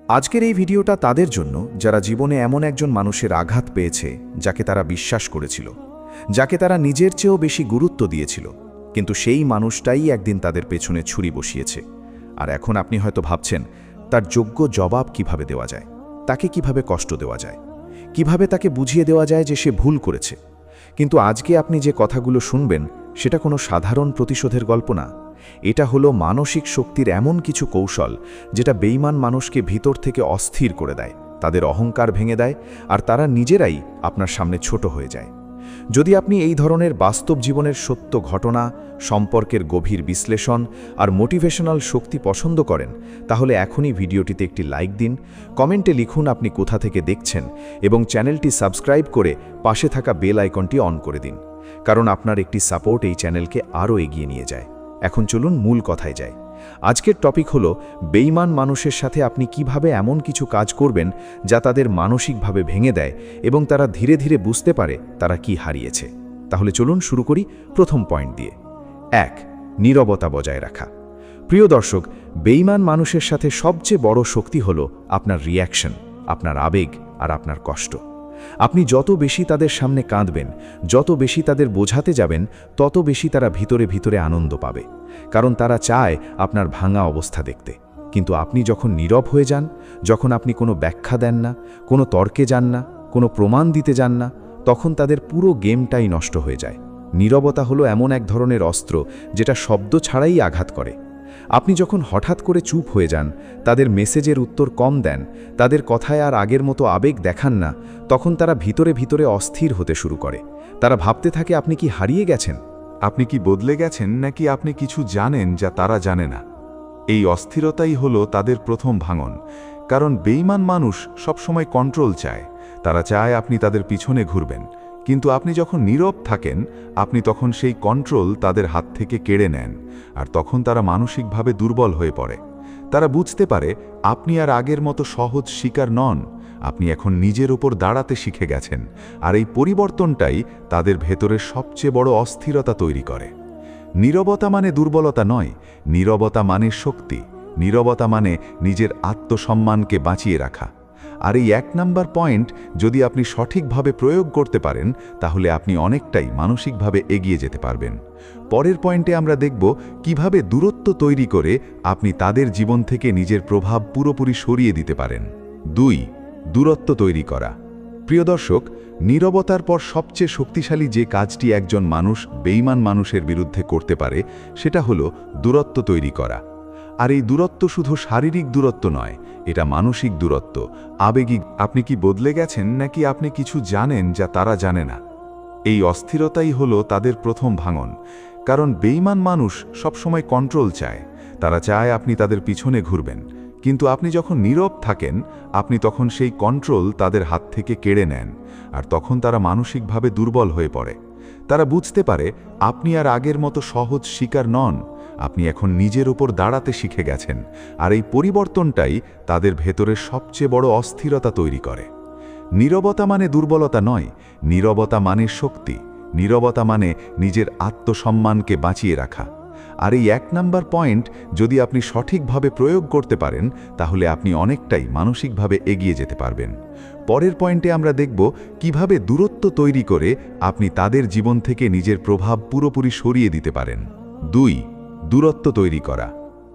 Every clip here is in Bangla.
আজকের এই ভিডিওটা তাদের জন্য যারা জীবনে এমন একজন মানুষের আঘাত পেয়েছে যাকে তারা বিশ্বাস করেছিল, যাকে তারা নিজের চেয়েও বেশি গুরুত্ব দিয়েছিল, কিন্তু সেই মানুষটাই একদিন তাদের পেছনে ছুরি বসিয়েছে। আর এখন আপনি হয়তো ভাবছেন তার যোগ্য জবাব কিভাবে দেওয়া যায়, তাকে কিভাবে কষ্ট দেওয়া যায়, কিভাবে তাকে বুঝিয়ে দেওয়া যায় যে সে ভুল করেছে। কিন্তু আজকে আপনি যে কথাগুলো শুনবেন সেটা কোনো সাধারণ প্রতিশোধের গল্প না। এটা হলো মানসিক শক্তির এমন কিছু কৌশল যেটা বেঈমান মানুষকে ভিতর থেকে অস্থির করে দেয়, তাদের অহংকার ভেঙে দেয়, আর তারা নিজেরাই আপনার সামনে ছোট হয়ে যায়। যদি আপনি এই ধরনের বাস্তব জীবনের সত্য ঘটনা, সম্পর্কের গভীর বিশ্লেষণ আর মোটিভেশনাল শক্তি পছন্দ করেন, তাহলে এখনই ভিডিওটিতে একটি লাইক দিন, কমেন্টে লিখুন আপনি কোথা থেকে দেখছেন, এবং চ্যানেলটি সাবস্ক্রাইব করে পাশে থাকা বেল আইকনটি অন করে দিন, কারণ আপনার একটি সাপোর্ট এই চ্যানেলকে আরও এগিয়ে নিয়ে যায়। এখন চলুন মূল কথায় যাই। আজকের টপিক হলো বেঈমান মানুষের সাথে আপনি কিভাবে এমন কিছু কাজ করবেন যা তাদের মানসিকভাবে ভেঙে দেয় এবং তারা ধীরে ধীরে বুঝতে পারে তারা কি হারিয়েছে। তাহলে চলুন শুরু করি প্রথম পয়েন্ট দিয়ে। 1. নীরবতা বজায় রাখা। প্রিয় দর্শক, বেঈমান মানুষের সাথে সবচেয়ে বড় শক্তি হলো আপনার রিঅ্যাকশন, আপনার আবেগ আর আপনার কষ্ট। আপনি যত বেশি তাদের সামনে কাঁদবেন, যত বেশি তাদের বোঝাতে যাবেন, তত বেশি তারা ভিতরে ভিতরে আনন্দ পাবে, কারণ তারা চায় আপনার ভাঙা অবস্থা দেখতে। কিন্তু আপনি যখন নীরব হয়ে যান, যখন আপনি কোনো ব্যাখ্যা দেন না, কোনো তর্কে যান না, কোনো প্রমাণ দিতে যান না, তখন তাদের পুরো গেমটাই নষ্ট হয়ে যায়। নীরবতা হলো এমন এক ধরনের অস্ত্র যেটা শব্দ ছাড়াই আঘাত করে। আপনি যখন হঠাৎ করে চুপ হয়ে যান, তাদের মেসেজের উত্তর কম দেন, তাদের কথায় আর আগের মতো আবেগ দেখান না, তখন তারা ভিতরে ভিতরে অস্থির হতে শুরু করে। তারা ভাবতে থাকে আপনি কি হারিয়ে গেছেন, আপনি কি বদলে গেছেন, নাকি আপনি কিছু জানেন যা তারা জানে না। এই অস্থিরতাই হলো তাদের প্রথম ভাঙন, কারণ বেঈমান মানুষ সবসময় কন্ট্রোল চায়। তারা চায় আপনি তাদের পিছনে ঘুরবেন, কিন্তু আপনি যখন নীরব থাকেন, আপনি তখন সেই কন্ট্রোল তাদের হাত থেকে কেড়ে নেন, আর তখন তারা মানসিকভাবে দুর্বল হয়ে পড়ে। তারা বুঝতে পারে আপনি আর আগের মতো সহজ শিকার নন, আপনি এখন নিজের ওপর দাঁড়াতে শিখে গেছেন, আর এই পরিবর্তনটাই তাদের ভেতরের সবচেয়ে বড় অস্থিরতা তৈরি করে। নীরবতা মানে দুর্বলতা নয়, নীরবতা মানে শক্তি, নীরবতা মানে নিজের আত্মসম্মানকে বাঁচিয়ে রাখা। আর এই 1 নাম্বার পয়েন্ট যদি আপনি সঠিকভাবে প্রয়োগ করতে পারেন, তাহলে আপনি অনেকটাই মানসিকভাবে এগিয়ে যেতে পারবেন। পরের পয়েন্টে আমরা দেখব কিভাবে দূরত্ব তৈরি করে আপনি তাদের জীবন থেকে নিজের প্রভাব পুরোপুরি সরিয়ে দিতে পারেন। 2. দূরত্ব তৈরি করা। প্রিয় দর্শক, নীরবতার পর সবচেয়ে শক্তিশালী যে কাজটি একজন মানুষ বেঈমান মানুষের বিরুদ্ধে করতে পারে, সেটা হলো দূরত্ব তৈরি করা। আর এই দূরত্ব শুধু শারীরিক দূরত্ব নয়, এটা মানসিক দূরত্ব, আবেগিক। আপনি কি বদলে গেছেন, নাকি আপনি কিছু জানেন যা তারা জানে না। এই অস্থিরতাই হলো তাদের প্রথম ভাঙন, কারণ বেঈমান মানুষ সবসময় কন্ট্রোল চায়। তারা চায় আপনি তাদের পিছনে ঘুরবেন, কিন্তু আপনি যখন নীরব থাকেন, আপনি তখন সেই কন্ট্রোল তাদের হাত থেকে কেড়ে নেন, আর তখন তারা মানসিকভাবে দুর্বল হয়ে পড়ে। তারা বুঝতে পারে আপনি আর আগের মতো সহজ শিকার নন, আপনি এখন নিজের ওপর দাঁড়াতে শিখে গেছেন, আর এই পরিবর্তনটাই তাদের ভেতরের সবচেয়ে বড় অস্থিরতা তৈরি করে। নীরবতা মানে দুর্বলতা নয়, নীরবতা মানে শক্তি, নীরবতা মানে নিজের আত্মসম্মানকে বাঁচিয়ে রাখা। আর এই 1 নাম্বার পয়েন্ট যদি আপনি সঠিকভাবে প্রয়োগ করতে পারেন, তাহলে আপনি অনেকটাই মানসিকভাবে এগিয়ে যেতে পারবেন। পরের পয়েন্টে আমরা দেখব কিভাবে দূরত্ব তৈরি করে আপনি তাদের জীবন থেকে নিজের প্রভাব পুরোপুরি সরিয়ে দিতে পারেন। 2. দূরত্ব তৈরি করা।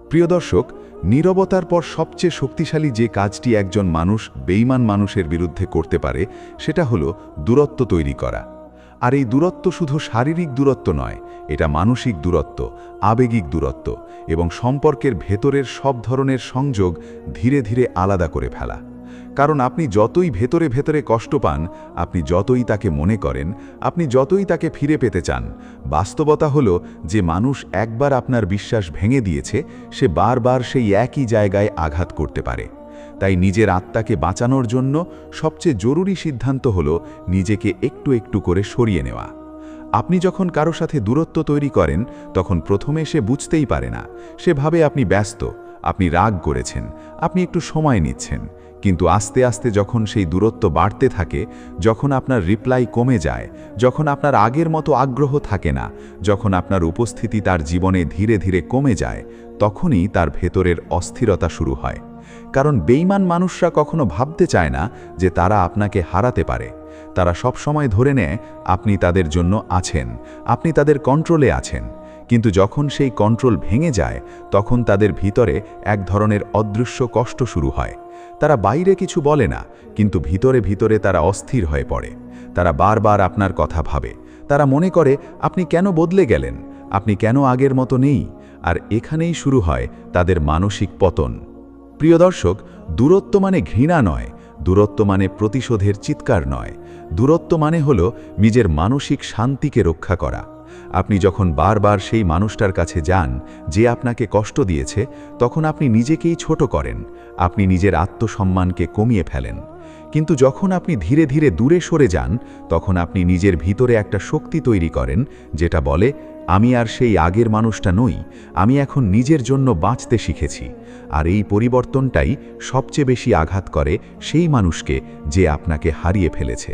প্রিয় দর্শক, নীরবতার পর সবচেয়ে শক্তিশালী যে কাজটি একজন মানুষ বেঈমান মানুষের বিরুদ্ধে করতে পারে, সেটা হলো দূরত্ব তৈরি করা। আর এই দূরত্ব শুধু শারীরিক দূরত্ব নয়, এটা মানসিক দূরত্ব, আবেগিক দূরত্ব, এবং সম্পর্কের ভেতরের সব ধরনের সংযোগ ধীরে ধীরে আলাদা করে ফেলা। কারণ আপনি যতই ভেতরে ভেতরে কষ্ট পান, আপনি যতই তাকে মনে করেন, আপনি যতই তাকে ফিরে পেতে চান, বাস্তবতা হলো যে মানুষ একবার আপনার বিশ্বাস ভেঙে দিয়েছে, সে বারবার সেই একই জায়গায় আঘাত করতে পারে। তাই নিজের আত্মাকে বাঁচানোর জন্য সবচেয়ে জরুরি সিদ্ধান্ত হলো নিজেকে একটু একটু করে সরিয়ে নেওয়া। আপনি যখন কারো সাথে দূরত্ব তৈরি করেন, তখন প্রথমে সে বুঝতেই পারে না। সে ভাবে আপনি ব্যস্ত, আপনি রাগ করেছেন, আপনি একটু সময় নিচ্ছেন। কিন্তু আস্তে আস্তে যখন সেই দূরত্ব বাড়তে থাকে, যখন আপনার রিপ্লাই কমে যায়, যখন আপনার আগের মতো আগ্রহ থাকে না, যখন আপনার উপস্থিতি তার জীবনে ধীরে ধীরে কমে যায়, তখনই তার ভেতরের অস্থিরতা শুরু হয়। কারণ বেঈমান মানুষরা কখনো ভাবতে চায় না যে তারা আপনাকে হারাতে পারে। তারা সব সময় ধরে নেয় আপনি তাদের জন্য আছেন, আপনি তাদের কন্ট্রোলে আছেন। কিন্তু যখন সেই কন্ট্রোল ভেঙে যায়, তখন তাদের ভিতরে এক ধরনের অদৃশ্য কষ্ট শুরু হয়। তারা বাইরে কিছু বলে না, কিন্তু ভিতরে ভিতরে তারা অস্থির হয়ে পড়ে। তারা বারবার আপনার কথা ভাবে। তারা মনে করে আপনি কেন বদলে গেলেন, আপনি কেন আগের মতো নেই। আর এখানেই শুরু হয় তাদের মানসিক পতন। প্রিয় দর্শক, দূরত্ব মানে ঘৃণা নয়, দূরত্ব মানে প্রতিশোধের চিৎকার নয়। দূরত্ব মানে হলো নিজের মানসিক শান্তিকে রক্ষা করা। আপনি যখন বারবার সেই মানুষটার কাছে যান যে আপনাকে কষ্ট দিয়েছে, তখন আপনি নিজেকেই ছোট করেন, আপনি নিজের আত্মসম্মানকে কমিয়ে ফেলেন। কিন্তু যখন আপনি ধীরে ধীরে দূরে সরে যান, তখন আপনি নিজের ভিতরে একটা শক্তি তৈরি করেন যেটা বলে, আমি আর সেই আগের মানুষটা নই, আমি এখন নিজের জন্য বাঁচতে শিখেছি। আর এই পরিবর্তনটাই সবচেয়ে বেশি আঘাত করে সেই মানুষকে যে আপনাকে হারিয়ে ফেলেছে।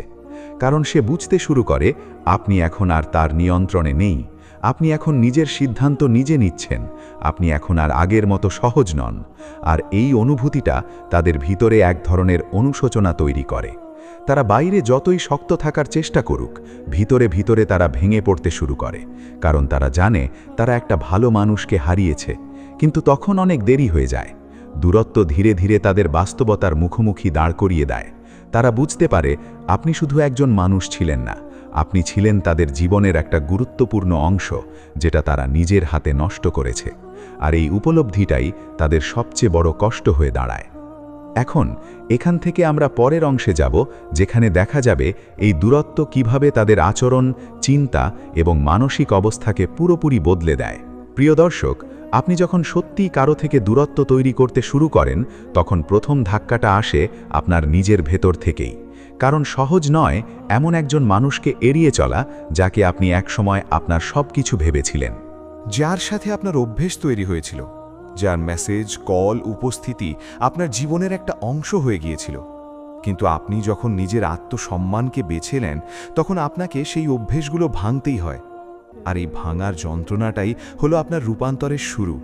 কারণ সে বুঝতে শুরু করে আপনি এখন আর তার নিয়ন্ত্রণে নেই, আপনি এখন নিজের সিদ্ধান্ত নিজে নিচ্ছেন, আপনি এখন আর আগের মতো সহজ নন। আর এই অনুভূতিটা তাদের ভিতরে এক ধরনের অনুশোচনা তৈরি করে। তারা বাইরে যতই শক্ত থাকার চেষ্টা করুক, ভিতরে ভিতরে তারা ভেঙে পড়তে শুরু করে। কারণ তারা জানে তারা একটা ভালো মানুষকে হারিয়েছে। কিন্তু তখন অনেক দেরি হয়ে যায়। দূরত্ব ধীরে ধীরে তাদের বাস্তবতার মুখোমুখি দাঁড় করিয়ে দেয়। তারা বুঝতে পারে আপনি শুধু একজন মানুষ ছিলেন না, আপনি ছিলেন তাদের জীবনের একটা গুরুত্বপূর্ণ অংশ, যেটা তারা নিজের হাতে নষ্ট করেছে। আর এই উপলব্ধিটাই তাদের সবচেয়ে বড় কষ্ট হয়ে দাঁড়ায়। এখন এখান থেকে আমরা পরের অংশে যাব, যেখানে দেখা যাবে এই দূরত্ব কিভাবে তাদের আচরণ, চিন্তা এবং মানসিক অবস্থাকে পুরোপুরি বদলে দেয়। প্রিয় দর্শক, আপনি যখন সত্যিই কারো থেকে দূরত্ব তৈরি করতে শুরু করেন, তখন প্রথম ধাক্কাটা আসে আপনার নিজের ভেতর থেকেই। কারণ সহজ নয় এমন একজন মানুষকে এড়িয়ে চলা যাকে আপনি একসময় আপনার সব কিছু ভেবেছিলেন, যার সাথে আপনার অভ্যেস তৈরি হয়েছিল, যার মেসেজ, কল, উপস্থিতি আপনার জীবনের একটা অংশ হয়ে গিয়েছিল। কিন্তু আপনি যখন নিজের আত্মসম্মানকে বেছে নেন, তখন আপনাকে সেই অভ্যেসগুলো ভাঙতেই হয়। আর এই ভাঙার যন্ত্রণাটাই হলো আপনার রূপান্তরের শুরু।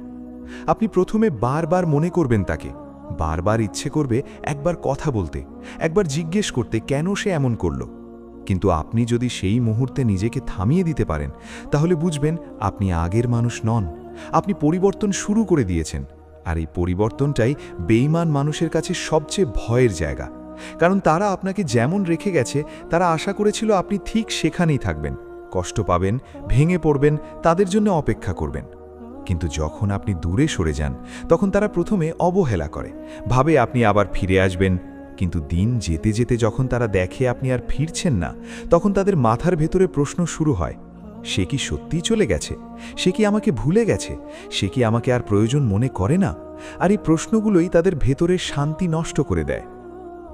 আপনি প্রথমে বারবার মনে করবেন তাকে, বারবার ইচ্ছে করবে একবার কথা বলতে, একবার জিজ্ঞেস করতে কেন সে এমন করল। কিন্তু আপনি যদি সেই মুহূর্তে নিজেকে থামিয়ে দিতে পারেন, তাহলে বুঝবেন আপনি আগের মানুষ নন, আপনি পরিবর্তন শুরু করে দিয়েছেন। আর এই পরিবর্তনটাই বেঈমান মানুষের কাছে সবচেয়ে ভয়ের জায়গা। কারণ তারা আপনাকে যেমন রেখে গেছে, তারা আশা করেছিল আপনি ঠিক সেখানেই থাকবেন, কষ্ট পাবেন, ভেঙে পড়বেন, তাদের জন্য অপেক্ষা করবেন। কিন্তু যখন আপনি দূরে সরে যান, তখন তারা প্রথমে অবহেলা করে, ভাবে আপনি আবার ফিরে আসবেন। কিন্তু দিন যেতে যেতে যখন তারা দেখে আপনি আর ফিরছেন না, তখন তাদের মাথার ভেতরে প্রশ্ন শুরু হয়, সে কি সত্যিই চলে গেছে? সে কি আমাকে ভুলে গেছে? সে কি আমাকে আর প্রয়োজন মনে করে না? আর এই প্রশ্নগুলোই তাদের ভেতরের শান্তি নষ্ট করে দেয়।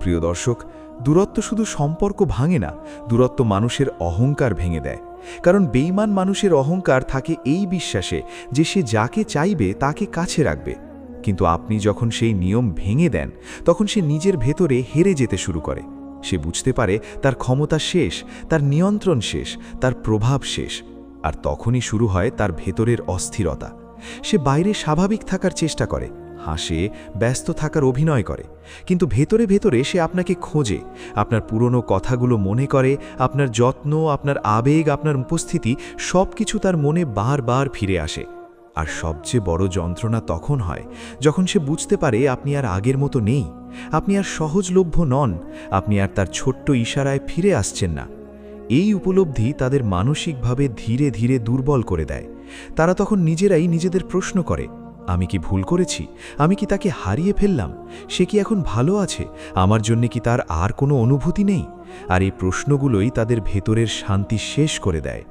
প্রিয় দর্শক, দূরত্ব শুধু সম্পর্ক ভাঙে না, দূরত্ব মানুষের অহংকার ভেঙে দেয়। কারণ বেঈমান মানুষের অহংকার থাকে এই বিশ্বাসে যে সে যাকে চাইবে তাকে কাছে রাখবে। কিন্তু আপনি যখন সেই নিয়ম ভেঙে দেন, তখন সে নিজের ভেতরে হেরে যেতে শুরু করে। সে বুঝতে পারে তার ক্ষমতা শেষ, তার নিয়ন্ত্রণ শেষ, তার প্রভাব শেষ। আর তখনই শুরু হয় তার ভেতরের অস্থিরতা। সে বাইরে স্বাভাবিক থাকার চেষ্টা করে, হাসে, ব্যস্ত থাকার অভিনয় করে, কিন্তু ভেতরে ভেতরে সে আপনাকে খোঁজে, আপনার পুরনো কথাগুলো মনে করে, আপনার যত্ন, আপনার আবেগ, আপনার উপস্থিতি সব কিছু তার মনে বারবার ফিরে আসে। আর সবচেয়ে বড় যন্ত্রণা তখন হয় যখন সে বুঝতে পারে আপনি আর আগের মতো নেই, আপনি আর সহজলভ্য নন, আপনি আর তার ছোট্ট ইশারায় ফিরে আসছেন না। এই উপলব্ধি তাদের মানসিকভাবে ধীরে ধীরে দুর্বল করে দেয়। তারা তখন নিজেরাই নিজেদের প্রশ্ন করে, আমি কি ভুল করেছি? আমি কি তাকে হারিয়ে ফেললাম? সে কি এখন ভালো আছে? আমার জন্য কি তার আর কোনো অনুভূতি নেই? আর এই প্রশ্নগুলোই তাদের ভেতরের শান্তি শেষ করে দেয়।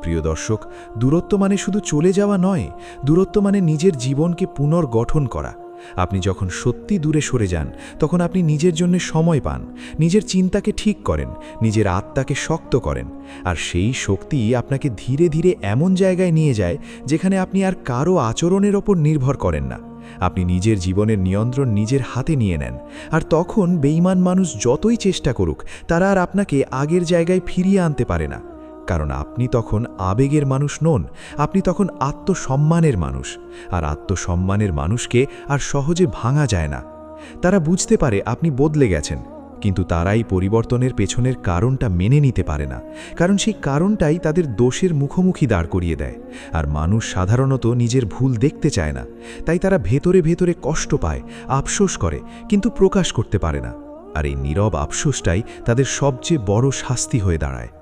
প্রিয় দর্শক, দূরত্ব মানে শুধু চলে যাওয়া নয়, দূরত্ব মানে নিজের জীবনকে পুনর্গঠন করা। আপনি যখন সত্যি দূরে সরে যান, তখন আপনি নিজের জন্য সময় পান, নিজের চিন্তাকে ঠিক করেন, নিজের আত্মাকে শক্ত করেন। আর সেই শক্তি আপনাকে ধীরে ধীরে এমন জায়গায় নিয়ে যায় যেখানে আপনি আর কারো আচরণের ওপর নির্ভর করেন না। আপনি নিজের জীবনের নিয়ন্ত্রণ নিজের হাতে নিয়ে নেন। আর তখন বেঈমান মানুষ যতই চেষ্টা করুক, তারা আর আপনাকে আগের জায়গায় ফিরিয়ে আনতে পারে না। কারণ আপনি তখন আবেগের মানুষ নন, আপনি তখন আত্মসম্মানের মানুষ। আর আত্মসম্মানের মানুষকে আর সহজে ভাঙা যায় না। তারা বুঝতে পারে আপনি বদলে গেছেন, কিন্তু তারাই পরিবর্তনের পেছনের কারণটা মেনে নিতে পারে না, কারণ সেই কারণটাই তাদের দোষের মুখোমুখি দাঁড় করিয়ে দেয়। আর মানুষ সাধারণত নিজের ভুল দেখতে চায় না, তাই তারা ভেতরে ভেতরে কষ্ট পায়, আফসোস করে, কিন্তু প্রকাশ করতে পারে না। আর এই নীরব আফসোসটাই তাদের সবচেয়ে বড় শাস্তি হয়ে দাঁড়ায়।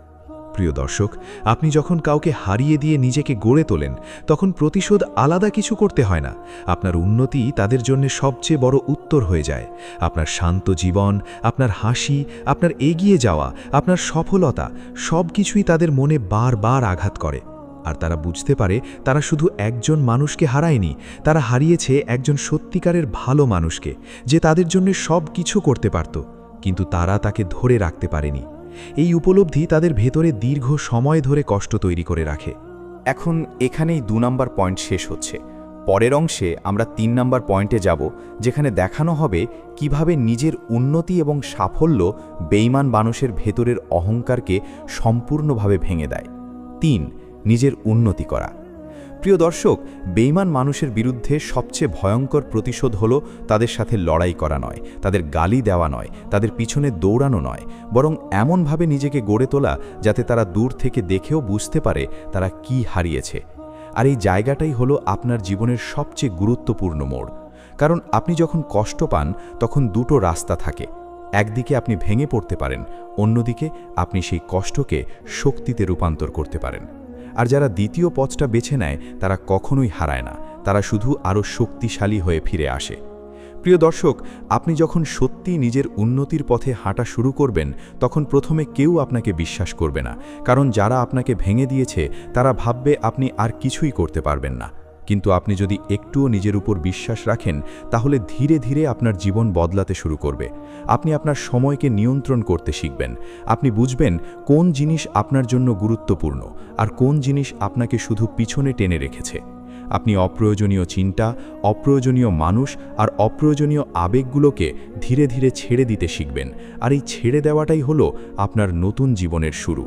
প্রিয় দর্শক, আপনি যখন কাউকে হারিয়ে দিয়ে নিজেকে গড়ে তোলেন, তখন প্রতিশোধ আলাদা কিছু করতে হয় না। আপনার উন্নতি তাদের জন্য সবচেয়ে বড় উত্তর হয়ে যায়। আপনার শান্ত জীবন, আপনার হাসি, আপনার এগিয়ে যাওয়া, আপনার সফলতা, সব কিছুই তাদের মনে বারবার আঘাত করে। আর তারা বুঝতে পারে তারা শুধু একজন মানুষকে হারায়নি, তারা হারিয়েছে একজন সত্যিকারের ভালো মানুষকে, যে তাদের জন্য সব কিছু করতে পারত, কিন্তু তারা তাকে ধরে রাখতে পারেনি। এই উপলব্ধি তাদের ভেতরে দীর্ঘ সময় ধরে কষ্ট তৈরি করে রাখে। এখন এখানেই 2 নম্বর পয়েন্ট শেষ হচ্ছে। পরের অংশে আমরা 3 নম্বর পয়েন্টে যাব, যেখানে দেখানো হবে কিভাবে নিজের উন্নতি এবং সাফল্য বেঈমান মানুষের ভেতরের অহংকারকে সম্পূর্ণভাবে ভেঙে দেয়। 3. নিজের উন্নতি করা। প্রিয় দর্শক, বেঈমান মানুষের বিরুদ্ধে সবচেয়ে ভয়ঙ্কর প্রতিশোধ হলো তাদের সাথে লড়াই করা নয়, তাদের গালি দেওয়া নয়, তাদের পিছনে দৌড়ানো নয়, বরং এমনভাবে নিজেকে গড়ে তোলা যাতে তারা দূর থেকে দেখেও বুঝতে পারে তারা কি হারিয়েছে। আর এই জায়গাটাই হলো আপনার জীবনের সবচেয়ে গুরুত্বপূর্ণ মোড়। কারণ আপনি যখন কষ্ট পান তখন দুটো রাস্তা থাকে। একদিকে আপনি ভেঙে পড়তে পারেন, অন্যদিকে আপনি সেই কষ্টকে শক্তিতে রূপান্তর করতে পারেন। আর যারা দ্বিতীয় পথটা বেছে নেয় তারা কখনোই হারায় না, তারা শুধু আরও শক্তিশালী হয়ে ফিরে আসে। প্রিয় দর্শক, আপনি যখন সত্যি নিজের উন্নতির পথে হাঁটা শুরু করবেন, তখন প্রথমে কেউ আপনাকে বিশ্বাস করবে না, কারণ যারা আপনাকে ভেঙে দিয়েছে তারা ভাববে আপনি আর কিছুই করতে পারবেন না। কিন্তু আপনি যদি একটুও নিজের উপর বিশ্বাস রাখেন, তাহলে ধীরে ধীরে আপনার জীবন বদলাতে শুরু করবে। আপনি আপনার সময়কে নিয়ন্ত্রণ করতে শিখবেন। আপনি বুঝবেন কোন জিনিস আপনার জন্য গুরুত্বপূর্ণ আর কোন জিনিস আপনাকে শুধু পিছনে টেনে রেখেছে। আপনি অপ্রয়োজনীয় চিন্তা, অপ্রয়োজনীয় মানুষ আর অপ্রয়োজনীয় আবেগগুলোকে ধীরে ধীরে ছেড়ে দিতে শিখবেন। আর এই ছেড়ে দেওয়াটাই হলো আপনার নতুন জীবনের শুরু।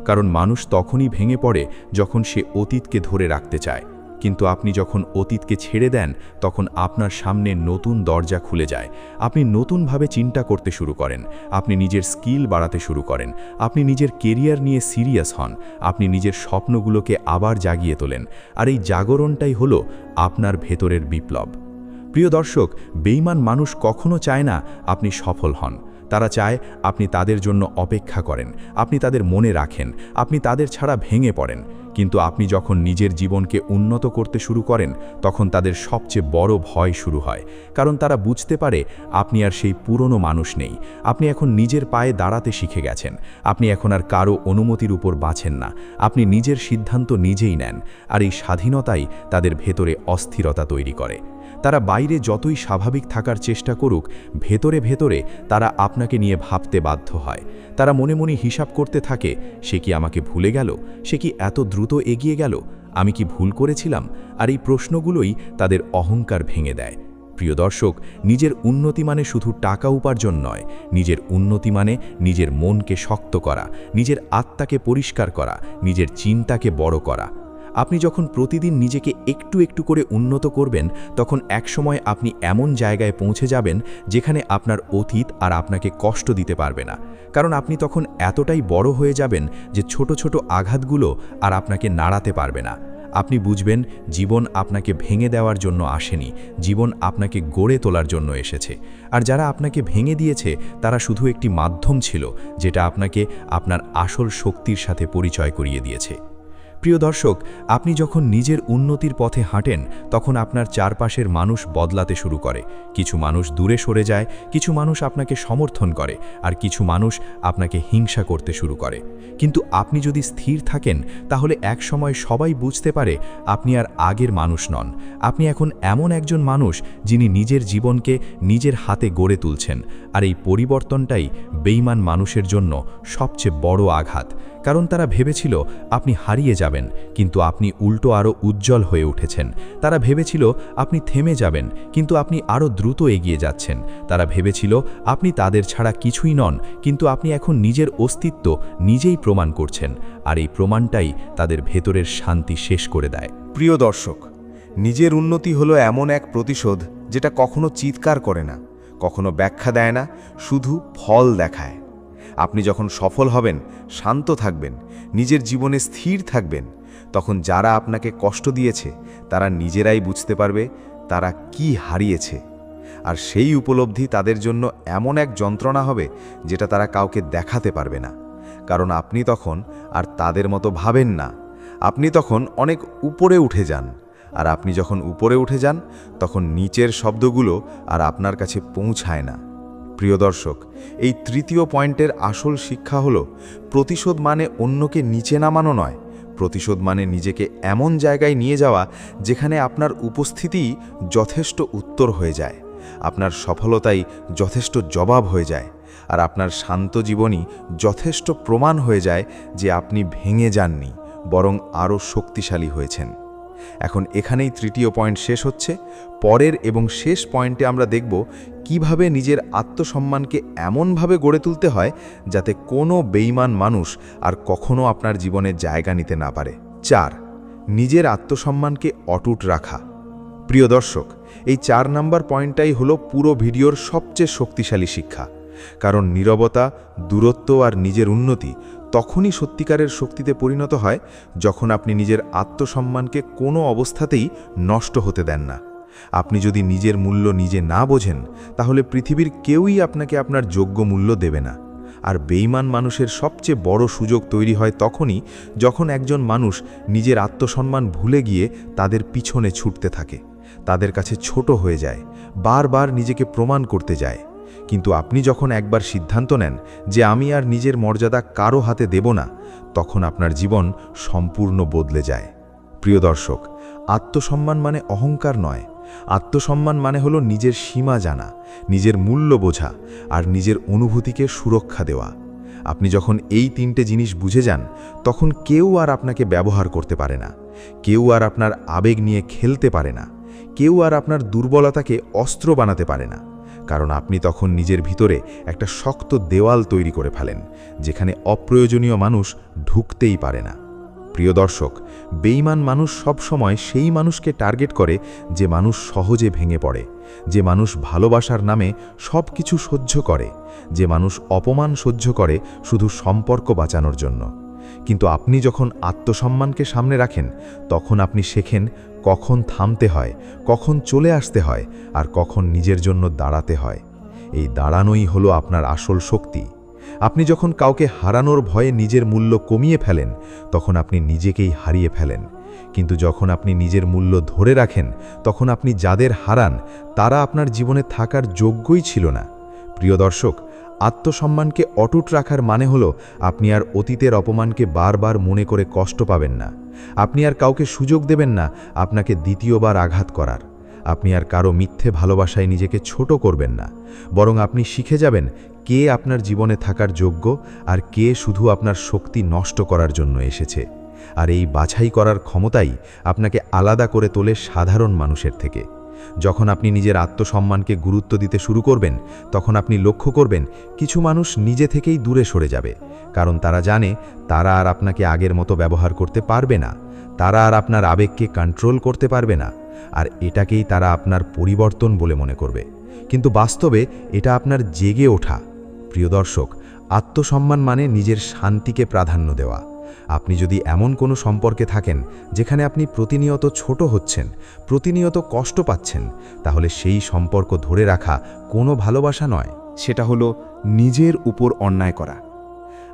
কারণ মানুষ তখনই ভেঙে পড়ে যখন সে অতীতকে ধরে রাখতে চায়, কিন্তু আপনি যখন অতীতকে ছেড়ে দেন তখন আপনার সামনে নতুন দরজা খুলে যায়। আপনি নতুনভাবে চিন্তা করতে শুরু করেন, আপনি নিজের স্কিল বাড়াতে শুরু করেন, আপনি নিজের কেরিয়ার নিয়ে সিরিয়াস হন, আপনি নিজের স্বপ্নগুলোকে আবার জাগিয়ে তোলেন। আর এই জাগরণটাই হলো আপনার ভেতরের বিপ্লব। প্রিয় দর্শক, বেঈমান মানুষ কখনো চায় না আপনি সফল হন। তারা চায় আপনি তাদের জন্য অপেক্ষা করেন, আপনি তাদের মনে রাখেন, আপনি তাদের ছাড়া ভেঙে পড়েন। কিন্তু আপনি যখন নিজের জীবনকে উন্নত করতে শুরু করেন, তখন তাদের সবচেয়ে বড় ভয় শুরু হয়। কারণ তারা বুঝতে পারে আপনি আর সেই পুরনো মানুষ নেই। আপনি এখন নিজের পায়ে দাঁড়াতে শিখে গেছেন। আপনি এখন আর কারো অনুমতির উপর বাঁচেন না, আপনি নিজের সিদ্ধান্ত নিজেই নেন। আর এই স্বাধীনতাই তাদের ভেতরে অস্থিরতা তৈরি করে। তারা বাইরে যতই স্বাভাবিক থাকার চেষ্টা করুক, ভেতরে ভেতরে তারা আপনাকে নিয়ে ভাবতে বাধ্য হয়। তারা মনে মনে হিসাব করতে থাকে, সে কি আমাকে ভুলে গেল? সে কি এত দ্রুত এগিয়ে গেল? আমি কি ভুল করেছিলাম? আর এই প্রশ্নগুলোই তাদের অহংকার ভেঙে দেয়। প্রিয় দর্শক, নিজের উন্নতি মানে শুধু টাকা উপার্জন নয়। নিজের উন্নতি মানে নিজের মনকে শক্ত করা, নিজের আত্মাকে পরিষ্কার করা, নিজের চিন্তাকে বড় করা। আপনি যখন প্রতিদিন নিজেকে একটু একটু করে উন্নত করবেন, তখন একসময় আপনি এমন জায়গায় পৌঁছে যাবেন যেখানে আপনার অতীত আর আপনাকে কষ্ট দিতে পারবে না। কারণ আপনি তখন এতটাই বড় হয়ে যাবেন যে ছোট ছোট আঘাতগুলো আর আপনাকে নাড়াতে পারবে না। আপনি বুঝবেন জীবন আপনাকে ভেঙে দেওয়ার জন্য আসেনি, জীবন আপনাকে গড়ে তোলার জন্য এসেছে। আর যারা আপনাকে ভেঙে দিয়েছে তারা শুধু একটি মাধ্যম ছিল, যেটা আপনাকে আপনার আসল শক্তির সাথে পরিচয় করিয়ে দিয়েছে। প্রিয় দর্শক, আপনি যখন নিজের উন্নতির পথে হাঁটেন, তখন আপনার চারপাশের মানুষ বদলাতে শুরু করে। কিছু মানুষ দূরে সরে যায়, কিছু মানুষ আপনাকে সমর্থন করে, আর কিছু মানুষ আপনাকে হিংসা করতে শুরু করে। কিন্তু আপনি যদি স্থির থাকেন, তাহলে একসময় সবাই বুঝতে পারে আপনি আর আগের মানুষ নন। আপনি এখন এমন একজন মানুষ যিনি নিজের জীবনকে নিজের হাতে গড়ে তুলছেন। আর এই পরিবর্তনটাই বেঈমান মানুষের জন্য সবচেয়ে বড় আঘাত। কারণ তারা ভেবেছিল আপনি হারিয়ে যাবেন, কিন্তু আপনি উল্টো আরও উজ্জ্বল হয়ে উঠেছেন। তারা ভেবেছিল আপনি থেমে যাবেন, কিন্তু আপনি আরও দ্রুত এগিয়ে যাচ্ছেন। তারা ভেবেছিল আপনি তাদের ছাড়া কিছুই নন, কিন্তু আপনি এখন নিজের অস্তিত্ব নিজেই প্রমাণ করছেন। আর এই প্রমাণটাই তাদের ভেতরের শান্তি শেষ করে দেয়। প্রিয় দর্শক, নিজের উন্নতি হলো এমন এক প্রতিশোধ যেটা কখনো চিৎকার করে না, কখনো ব্যাখ্যা দেয় না, শুধু ফল দেখায়। আপনি যখন সফল হবেন, শান্ত থাকবেন, নিজের জীবনে স্থির থাকবেন, তখন যারা আপনাকে কষ্ট দিয়েছে তারা নিজেরাই বুঝতে পারবে তারা কি হারিয়েছে। আর সেই উপলব্ধি তাদের জন্য এমন এক যন্ত্রণা হবে যেটা তারা কাউকে দেখাতে পারবে না। কারণ আপনি তখন আর তাদের মতো ভাবেন না, আপনি তখন অনেক উপরে উঠে যান। আর আপনি যখন উপরে উঠে যান, তখন নিচের শব্দগুলো আর আপনার কাছে পৌঁছায় না। প্রিয় দর্শক, এই তৃতীয় পয়েন্টের আসল শিক্ষা হলো, প্রতিশোধ মানে অন্যকে নিচে নামানো নয়, প্রতিশোধ মানে নিজেকে এমন জায়গায় নিয়ে যাওয়া যেখানে আপনার উপস্থিতিই যথেষ্ট উত্তর হয়ে যায়, আপনার সফলতাই যথেষ্ট জবাব হয়ে যায়, আর আপনার শান্ত জীবনই যথেষ্ট প্রমাণ হয়ে যায় যে আপনি ভেঙে যাননি, বরং আরও শক্তিশালী হয়েছেন। এখন এখানেই তৃতীয় পয়েন্ট শেষ হচ্ছে। পরের এবং শেষ পয়েন্টে আমরা দেখব কিভাবে নিজের আত্মসম্মানকে এমনভাবে গড়ে তুলতে হয় যাতে কোনো বেঈমান মানুষ আর কখনো আপনার জীবনে জায়গা নিতে না পারে। 4. নিজের আত্মসম্মানকে অটুট রাখা। প্রিয় দর্শক, এই 4 নম্বর পয়েন্টটাই হলো পুরো ভিডিওর সবচেয়ে শক্তিশালী শিক্ষা। কারণ নীরবতা, দূরত্ব আর নিজের উন্নতি তখনই সত্যিকারের শক্তিতে পরিণত হয় যখন আপনি নিজের আত্মসম্মানকে কোনো অবস্থাতেই নষ্ট হতে দেন না। আপনি যদি নিজের মূল্য নিজে না বোঝেন, তাহলে পৃথিবীর কেউই আপনাকে আপনার যোগ্য মূল্য দেবে না। আর বেঈমান মানুষের সবচেয়ে বড় সুযোগ তৈরি হয় তখনই যখন একজন মানুষ নিজের আত্মসম্মান ভুলে গিয়ে তাদের পিছনে ছুটতে থাকে, তাদের কাছে ছোট হয়ে যায়, বারবার নিজেকে প্রমাণ করতে যায়। কিন্তু আপনি যখন একবার সিদ্ধান্ত নেন যে আমি আর নিজের মর্যাদা কারো হাতে দেব না, তখন আপনার জীবন সম্পূর্ণ বদলে যায়। প্রিয় দর্শক, আত্মসম্মান মানে অহংকার নয়। আত্মসম্মান মানে হলো নিজের সীমা জানা, নিজের মূল্য বোঝা আর নিজের অনুভূতিকে সুরক্ষা দেওয়া। আপনি যখন এই 3টে জিনিস বুঝে যান, তখন কেউ আর আপনাকে ব্যবহার করতে পারে না, কেউ আর আপনার আবেগ নিয়ে খেলতে পারে না, কেউ আর আপনার দুর্বলতাকে অস্ত্র বানাতে পারে না। কারণ আপনি তখন নিজের ভিতরে একটা শক্ত দেওয়াল তৈরি করে ফেলেন, যেখানে অপ্রয়োজনীয় মানুষ ঢুকতেই পারে না। প্রিয় দর্শক, বেঈমান মানুষ সবসময় সেই মানুষকে টার্গেট করে যে মানুষ সহজে ভেঙে পড়ে, যে মানুষ ভালোবাসার নামে সব কিছু সহ্য করে, যে মানুষ অপমান সহ্য করে শুধু সম্পর্ক বাঁচানোর জন্য। কিন্তু আপনি যখন আত্মসম্মানকে সামনে রাখেন, তখন আপনি শেখেন কখন থামতে হয়, কখন চলে আসতে হয়, আর কখন নিজের জন্য দাঁড়াতে হয়। এই দাঁড়ানোই হলো আপনার আসল শক্তি। আপনি যখন কাউকে হারানোর ভয়ে নিজের মূল্য কমিয়ে ফেলেন, তখন আপনি নিজেকেই হারিয়ে ফেলেন। কিন্তু যখন আপনি নিজের মূল্য ধরে রাখেন, তখন আপনি যাদের হারান তারা আপনার জীবনে থাকার যোগ্যই ছিল না। প্রিয় দর্শক, আত্মসম্মানকে অটুট রাখার মানে হলো আপনি আর অতীতের অপমানকে বারবার মনে করে কষ্ট পাবেন না। আপনি আর কাউকে সুযোগ দেবেন না আপনাকে দ্বিতীয়বার আঘাত করার। আপনি আর কারো মিথ্যে ভালোবাসায় নিজেকে ছোট করবেন না, বরং আপনি শিখে যাবেন কে আপনার জীবনে থাকার যোগ্য আর কে শুধু আপনার শক্তি নষ্ট করার জন্য এসেছে। আর এই বাছাই করার ক্ষমতাই আপনাকে আলাদা করে তোলে সাধারণ মানুষের থেকে। যখন আপনি নিজের আত্মসম্মানকে গুরুত্ব দিতে শুরু করবেন, তখন আপনি লক্ষ্য করবেন কিছু মানুষ নিজে থেকেই দূরে সরে যাবে, কারণ তারা জানে তারা আর আপনাকে আগের মতো ব্যবহার করতে পারবে না, তারা আর আপনার আবেগকে কন্ট্রোল করতে পারবে না, আর এটাকেই তারা আপনার পরিবর্তন বলে মনে করবে। কিন্তু বাস্তবে এটা আপনার জেগে ওঠা। প্রিয় দর্শক, আত্মসম্মান মানে নিজের শান্তিকে প্রাধান্য দেওয়া। আপনি যদি এমন কোনো সম্পর্কে থাকেন যেখানে আপনি প্রতিনিয়ত ছোট হচ্ছেন, প্রতিনিয়ত কষ্ট পাচ্ছেন, তাহলে সেই সম্পর্ক ধরে রাখা কোনো ভালোবাসা নয়, সেটা হলো নিজের উপর অন্যায় করা।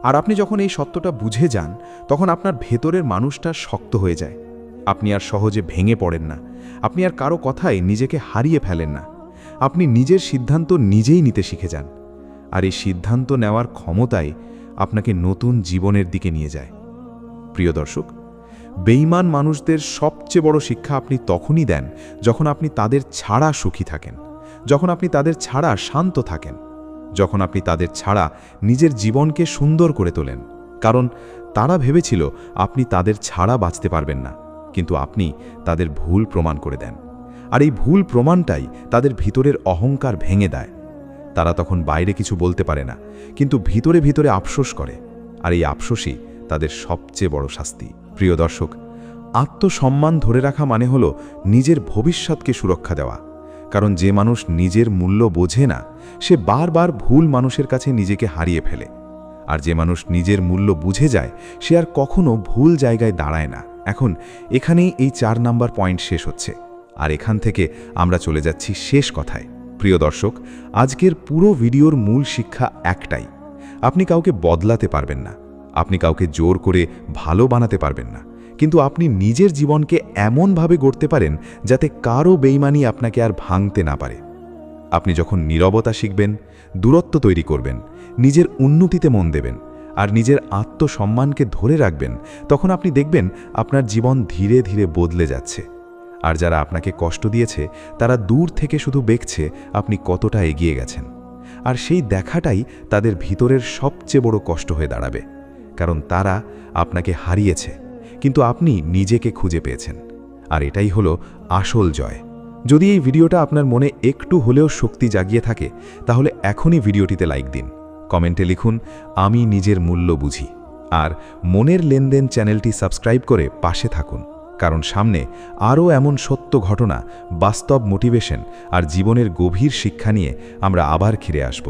আর আপনি যখন এই সত্যটা বুঝে যান, তখন আপনার ভেতরের মানুষটা শক্ত হয়ে যায়। আপনি আর সহজে ভেঙে পড়েন না, আপনি আর কারো কথায় নিজেকে হারিয়ে ফেলেন না। আপনি নিজের সিদ্ধান্ত নিজেই নিতে শিখে যান। আর এই সিদ্ধান্ত নেওয়ার ক্ষমতাই আপনাকে নতুন জীবনের দিকে নিয়ে যায়। প্রিয় দর্শক, বেঈমান মানুষদের সবচেয়ে বড় শিক্ষা আপনি তখনই দেন যখন আপনি তাদের ছাড়া সুখী থাকেন, যখন আপনি তাদের ছাড়া শান্ত থাকেন, যখন আপনি তাদের ছাড়া নিজের জীবনকে সুন্দর করে তোলেন। কারণ তারা ভেবেছিল আপনি তাদের ছাড়া বাঁচতে পারবেন না, কিন্তু আপনি তাদের ভুল প্রমাণ করে দেন। আর এই ভুল প্রমাণটাই তাদের ভিতরের অহংকার ভেঙে দেয়। তারা তখন বাইরে কিছু বলতে পারে না, কিন্তু ভিতরে ভিতরে আফসোস করে। আর এই আফসোসই তাদের সবচেয়ে বড় শাস্তি। প্রিয় দর্শক, আত্মসম্মান ধরে রাখা মানে হলো নিজের ভবিষ্যৎকে সুরক্ষা দেওয়া। কারণ যে মানুষ নিজের মূল্য বোঝে না সে বারবার ভুল মানুষের কাছে নিজেকে হারিয়ে ফেলে, আর যে মানুষ নিজের মূল্য বুঝে যায় সে আর কখনো ভুল জায়গায় দাঁড়ায় না। এখন এখানেই এই 4 নাম্বার পয়েন্ট শেষ হচ্ছে, আর এখান থেকে আমরা চলে যাচ্ছি শেষ কথায়। প্রিয় দর্শক, আজকের পুরো ভিডিওর মূল শিক্ষা একটাই: আপনি কাউকে বদলাতে পারবেন না, আপনি কাউকে জোর করে ভালো বানাতে পারবেন না, কিন্তু আপনি নিজের জীবনকে এমনভাবে গড়তে পারেন যাতে কারও বেইমানি আপনাকে আর ভাঙতে না পারে। আপনি যখন নীরবতা শিখবেন, দূরত্ব তৈরি করবেন, নিজের উন্নতিতে মন দেবেন আর নিজের আত্মসম্মানকে ধরে রাখবেন, তখন আপনি দেখবেন আপনার জীবন ধীরে ধীরে বদলে যাচ্ছে। আর যারা আপনাকে কষ্ট দিয়েছে তারা দূর থেকে শুধু দেখছে আপনি কতটা এগিয়ে গেছেন, আর সেই দেখাটাই তাদের ভিতরের সবচেয়ে বড় কষ্ট হয়ে দাঁড়াবে, কারণ তারা আপনাকে হারিয়েছে কিন্তু আপনি নিজেকে খুঁজে পেয়েছেন। আর এটাই হলো আসল জয়। যদি এই ভিডিওটা আপনার মনে একটু হলেও শক্তি জাগিয়ে থাকে তাহলে এখনই ভিডিওটিতে লাইক দিন, কমেন্টে লিখুন আমি নিজের মূল্য বুঝি, আর মনের লেনদেন চ্যানেলটি সাবস্ক্রাইব করে পাশে থাকুন, কারণ সামনে আরও এমন সত্য ঘটনা, বাস্তব মোটিভেশন আর জীবনের গভীর শিক্ষা নিয়ে আমরা আবার ফিরে আসব।